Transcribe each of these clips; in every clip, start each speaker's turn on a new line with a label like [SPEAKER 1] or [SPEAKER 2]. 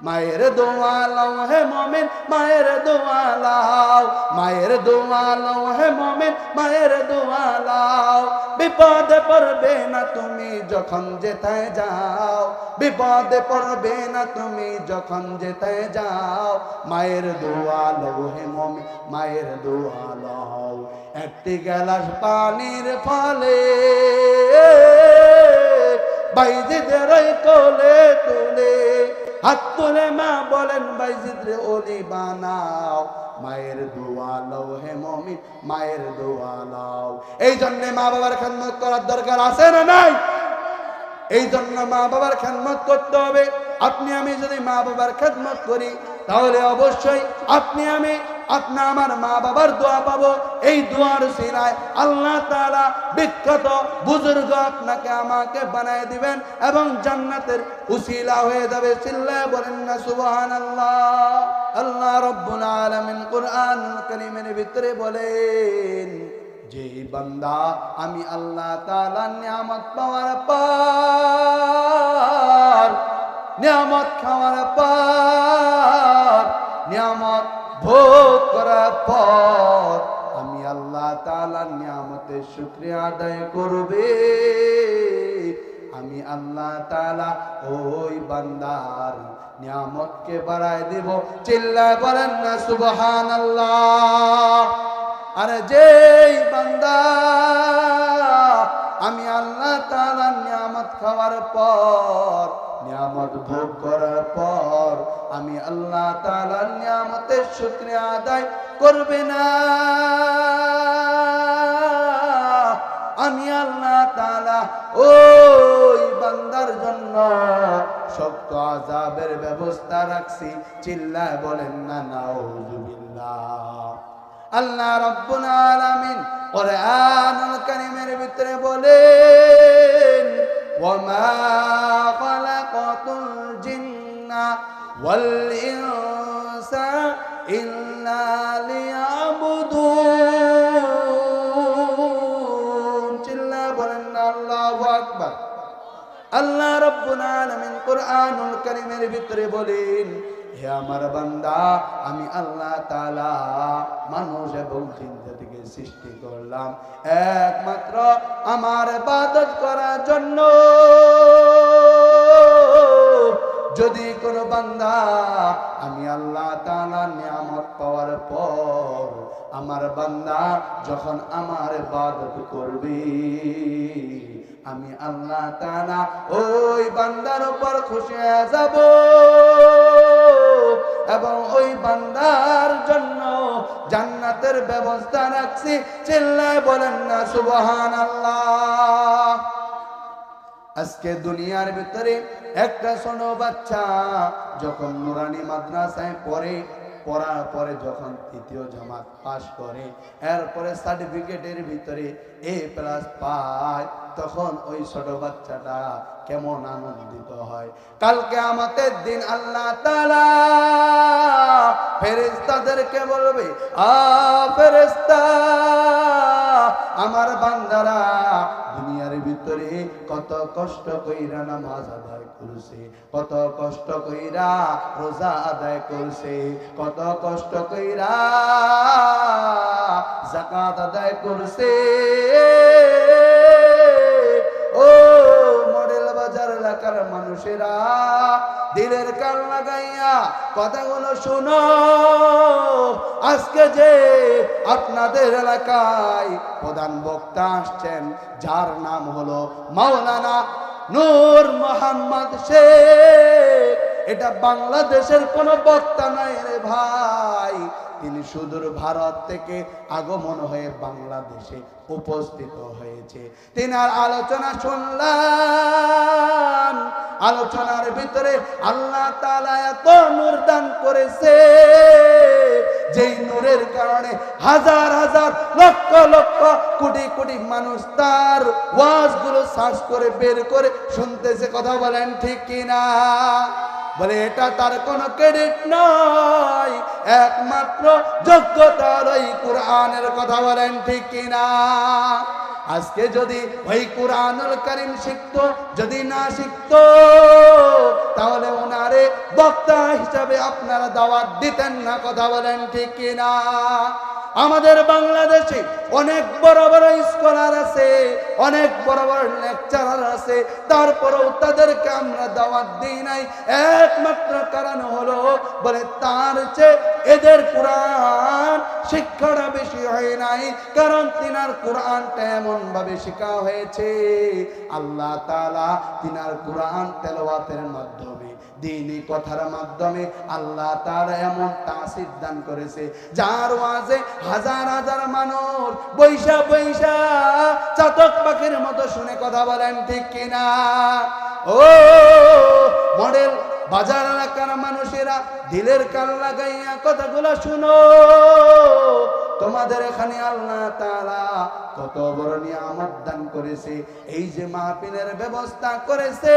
[SPEAKER 1] মায়ের দোয়া লও হে মুমিন, মায়ের দোয়া লও, মায়ের দোয়া লও হে মুমিন, মায়ের দোয়া লও। বিপদে পড়বে না তুমি যখন যেতে যাও, বিপদে পড়বে না তুমি যখন যেতে যাও। মায়ের দোয়া লও হে মুমিন, মায়ের দোয়া লও। একটি গ্লাস পানির ফলে বাইজিদের কোলে তুলে হাত তুলে মা বলেন বাইজিদ রে ওলি বানাও। মায়ের দোয়া লও হে মুমিন, মায়ের দোয়া লও। এই জন্য মা বাবার খেদমত করার দরকার আছে না নাই? এই জন্য মা বাবার খেদমত করতে হবে। আপনি আমি যদি মা বাবার খেদমত করি তাহলে অবশ্যই আপনি আমি আমার মা বাবার দোয়া পাবো। এই দোয়ার সিলায় আল্লাহ তাআলা বিখ্যাত বুজুর্গ আপনাকে আমাকে বানায় দিবেন এবং জান্নাতের উসিলা হয়ে যাবে। চিল্লায় বলেন না সুবহানাল্লাহ। আল্লাহ রাব্বুল আলামিন কুরআনুল কারীমের ভিতরে বলেন, যে বান্দা আমি আল্লাহ তাআলার নিয়ামত পাওয়ার পর, নিয়ামত খাওয়ার পর, নিয়ামত ভোগ করার পর আমি আল্লাহ তাআলার নিয়ামতের শুকরিয়া আদায় করবে, আমি আল্লাহ তাআলা ওই বান্দার নিয়ামতকে বাড়ায় দেব। চিল্লায় বলেন না সুবহানাল্লাহ। আরে যেই বান্দা আমি আল্লাহ তাআলার নিয়ামত খাওয়ার পর, নিয়ামত ভোগ করার পর আমি আল্লাহ তাআলার নিয়ামতের শুকরিয়া আদায় করবে না, আমি আল্লাহ তাআলা ওই বান্দার জন্য শক্ত আযাবের ব্যবস্থা রাখছি। চিল্লায় বলেন না নাউযুবিল্লাহ। আল্লাহ রাব্বুল আলামিন কুরআনুল কারীমের ভিতরে বলেন, ওয়ামা খালাকাতুল জিন্না ওয়াল ইনসা ইল্লা লিয়াবুদুন। চিল্লা বলেন না আল্লাহু আকবার। আল্লাহ রাব্বুল আলামিন কুরআনুল কারীমের ভিতরে বলেন, হে আমার বান্দা আমি আল্লাহ তাআলা মানুষ এবং জিন জাতিকে সৃষ্টি করলাম একমাত্র আমার ইবাদত করার জন্য। যদি কোন বান্দা আমি আল্লাহ তাআলার নিয়ামত পাওয়ার পর আমার বান্দা যখন আমার ইবাদত করবে, আমি আল্লাহ তাআলা ওই বান্দার উপর খুশি হয়ে যাব এবং ওই বান্দার জন্য জান্নাতের ব্যবস্থা রাখছি। চিল্লায় বলেন না সুবহানাল্লাহ। আজকে দুনিয়ার ভিতরে একটা ছোট বাচ্চা যখন নুরানি মাদ্রাসায় পড়ার পরে যখন তৃতীয় জামাত পাশ করে, এরপরে সার্টিফিকেটের ভিতরে A+ পায়, তখন ওই ছোট বাচ্চাটা কেমন আনন্দিত হয়। কালকে আমাদের দিন আল্লাহ তাআলা ফেরেশতাদেরকে বলবে, ফেরেশতা আমার বান্দারা দুনিয়ার ভিতরে কত কষ্ট কইরা নামাজ আদায় করছে, কত কষ্ট কইরা রোজা আদায় করছে, কত কষ্ট কইরা যাকাত আদায় করছে। ও মডেল বাজার এলাকার মানুষেরা দিলের কান লাগাইয়া কথাগুলো শোনো। আজকে যে আপনাদের এলাকায় প্রধান বক্তা আসছেন, যার নাম হলো মাওলানা নূর মোহাম্মদ শেখ, এটা বাংলাদেশের কোন বক্তা নাই রে ভাই। তিনি সুদূর ভারত থেকে আগমন হয়ে বাংলাদেশে উপস্থিত হয়েছে। তিনার আলোচনা শুনলাম, আলোচনার ভিতরে আল্লাহ তাআলা এত নূর দান করেছে, যেই নূরের কারণে হাজার হাজার লক্ষ লক্ষ কোটি কোটি মানুষ তার ওয়াজগুলো সার্চ করে বের করে শুনতেছে। কথা বলেন ঠিক কিনা? বলে এটা তার কোনো ক্রেডিট নয়, একমাত্র যোগ্যতার ওই কোরআনের। কথা বলেন ঠিক কিনা? আজকে যদি ওই কুরআনুল কারীম শিখতো, যদি না শিখতো, তাহলে ওনারে বক্তা হিসাবে আপনারা দাওয়াত দিতেন না। কথা বলেন ঠিক কিনা? আমাদের বাংলাদেশে অনেক বড় বড় স্কলার আছে, অনেক বড় বড় লেকচারার আছে, তারপরেও তাদেরকে আমরা দাওয়াত দিই নাই। একমাত্র কারণ হলো বলে তার চেয়ে এদের কোরআন শিক্ষাটা বেশি হয় নাই, কারণ তিনার কোরআনটা এমন ভাবে শেখা হয়েছে, আল্লাহ তাআলা তিনার কোরআন তেলাওয়াতের মাধ্যমে, দ্বীনি কথার মাধ্যমে আল্লাহ তাআলা এমন তাসির দান করেছে, যার ওয়াজে হাজার হাজার মানুষ বৈশা বৈশা চাতক পাখির মতো শুনে। কথা বলেন ঠিক কিনা? ও মডেল বাজার এলাকার মানুষেরা দিলের কান লাগাইয়া কথাগুলো শুনো। তোমাদের এখানে আল্লাহ তাআলা কত বড় নিয়ামত দান করেছে, এই যে মাহফিলের ব্যবস্থা করেছে।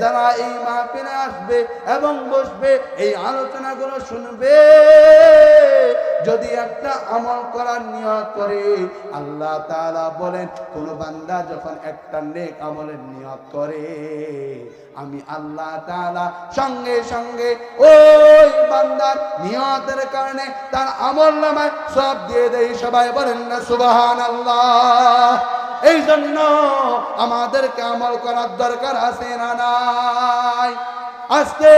[SPEAKER 1] যারা এই মাহফিলে আসবে এবং বসবে, এই আলোচনাগুলো শুনবে, যদি একটা আমল করার নিয়ত করে, আল্লাহ তাআলা বলেন কোন বান্দা যখন একটা নেক আমলের নিয়ত করে, আমি আল্লাহ তাআলা সঙ্গে সঙ্গে ওই বান্দার নিয়তের কারণে তার আমলনামায় সব দিয়ে দেই। সবাই বলেন না সুবহানাল্লাহ। এই জন্য আমাদেরকে আমল করার দরকার আছে না নাই? আজকে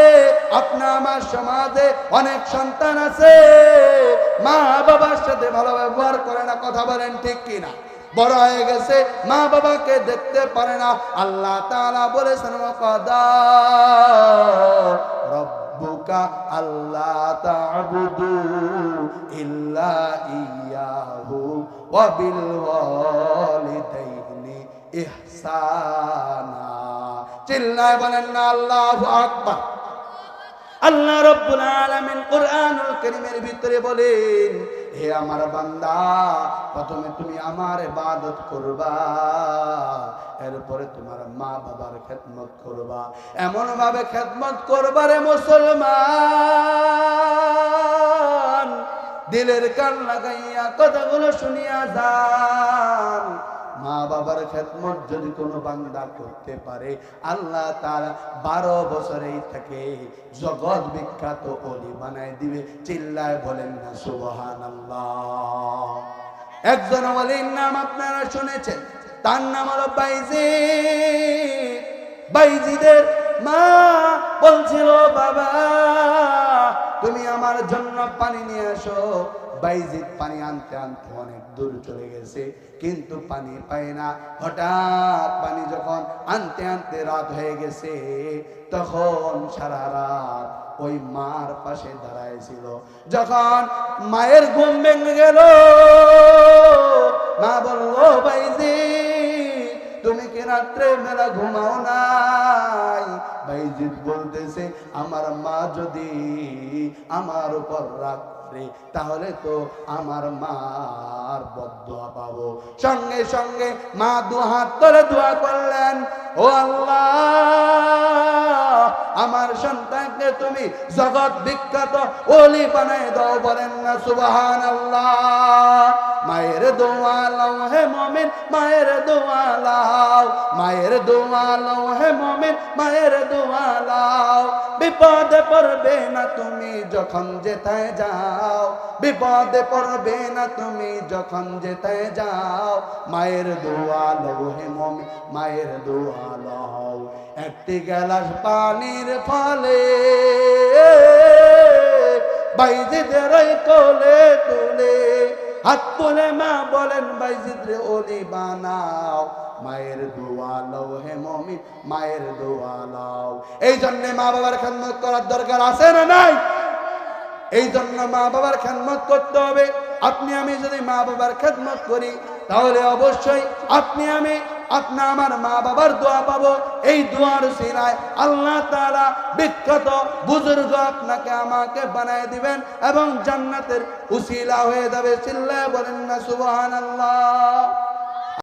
[SPEAKER 1] আপনার আমার সমাজে অনেক সন্তান আছে, মা বাবার সাথে ভালো ব্যবহার করে না। কথা বলেন ঠিক কিনা? বড় হয়ে গেছে, মা বাবাকে দেখতে পারে না। আল্লাহ তাআলা বলেছেন ওয়াকাদা রব্বুকা আল্লা তা'বুদু ইল্লা ইয়্যাহু ওয়া বিল ওয়ালিদাইনি ইহসানা। চিল্লায় বলেন না আল্লাহু আকবার। আল্লাহ রাব্বুল আলামিন কুরআনুল কারীমের ভিতরে বলেন, হে আমার বান্দা, প্রথমে তুমি আমার ইবাদত করবা, এরপরে তোমার মা বাবার খেদমত করবা। এমন ভাবে খেদমত করবা রে মুসলমান, দিলের কান লাগাইয়া কথাগুলো শুনিয়া যান। মা বাবার খেদমত যদি কোনো বান্দা করতে পারে, আল্লাহ তাআলা 12 বছরেই থাকে জগৎ বিখ্যাত ওলি বানায় দিবে। চিল্লায় বলেন না সুবহানাল্লাহ। একজন ওলির নাম আপনারা শুনেছেন, তার নাম হলো বাইজিদ। বাইজিদের মা বলছিল, বাবা তুমি আমার জন্য পানি নিয়ে আসো। বাইজিদ পানি আনতে আনতে অনেক দূর চলে গেছে, কিন্তু পানি পায় না। হঠাৎ পানি যখন আনতে আনতে রাত হয়ে গেছে, তখন সারা রাত ওই মার পাশে দাঁড়াইছিল। যখন মায়ের ঘুম ভেঙে গেল, মা বলল, বাইজিদ তুমি কি রাত্রে বেলা ঘুমাও নাই? বাইজিদ বলতেছে, আমার মা যদি আমার উপর রাগ তাহলে তো আমার মার বদদুয়া পাবো। সঙ্গে সঙ্গে মা দুহাত তুলে দোয়া করলেন, ও আল্লাহ, আমার সন্তানকে তুমি জগৎ বিখ্যাত ওলি বানায় দাও। বলেন না সুবহানাল্লাহ। মায়ের দোয়া লাও হে মুমিন, মায়ের দোয়া লাও, মায়ের দোয়া লাও হে মুমিন, মায়ের দোয়া লাও। বিপদে পড়বে না তুমি যখন যেথায় যাও, বিপদে পড়বে না তুমি যখন যেথায় যাও। মায়ের দোয়া লাও হে মুমিন, মায়ের দোয়া লাও। একটি গ্লাস পানির ফলে বাইজিদের কোলে তুলে হাত তুলে মা বলেন, বাইজিদ রে ওলি বানাও। মায়ের দোয়া লাও হে মুমিন, মায়ের দোয়া লাও। এই জন্য মা বাবার খেদমত করার দরকার আছে না নাই? এই জন্য মা বাবার খেদমত করতে হবে। আপনি আমি যদি মা বাবার খেদমত করি, তাহলে অবশ্যই আপনি আমি আমার মা বাবার দোয়া পাবো। এই দোয়ার উসিলায় আল্লাহ তাআলা বিখ্যাত বুজুর্গ আপনাকে আমাকে বানায় দিবেন এবং জান্নাতের উসিলা হয়ে যাবে। চিল্লায় বলেন না সুবহানাল্লাহ।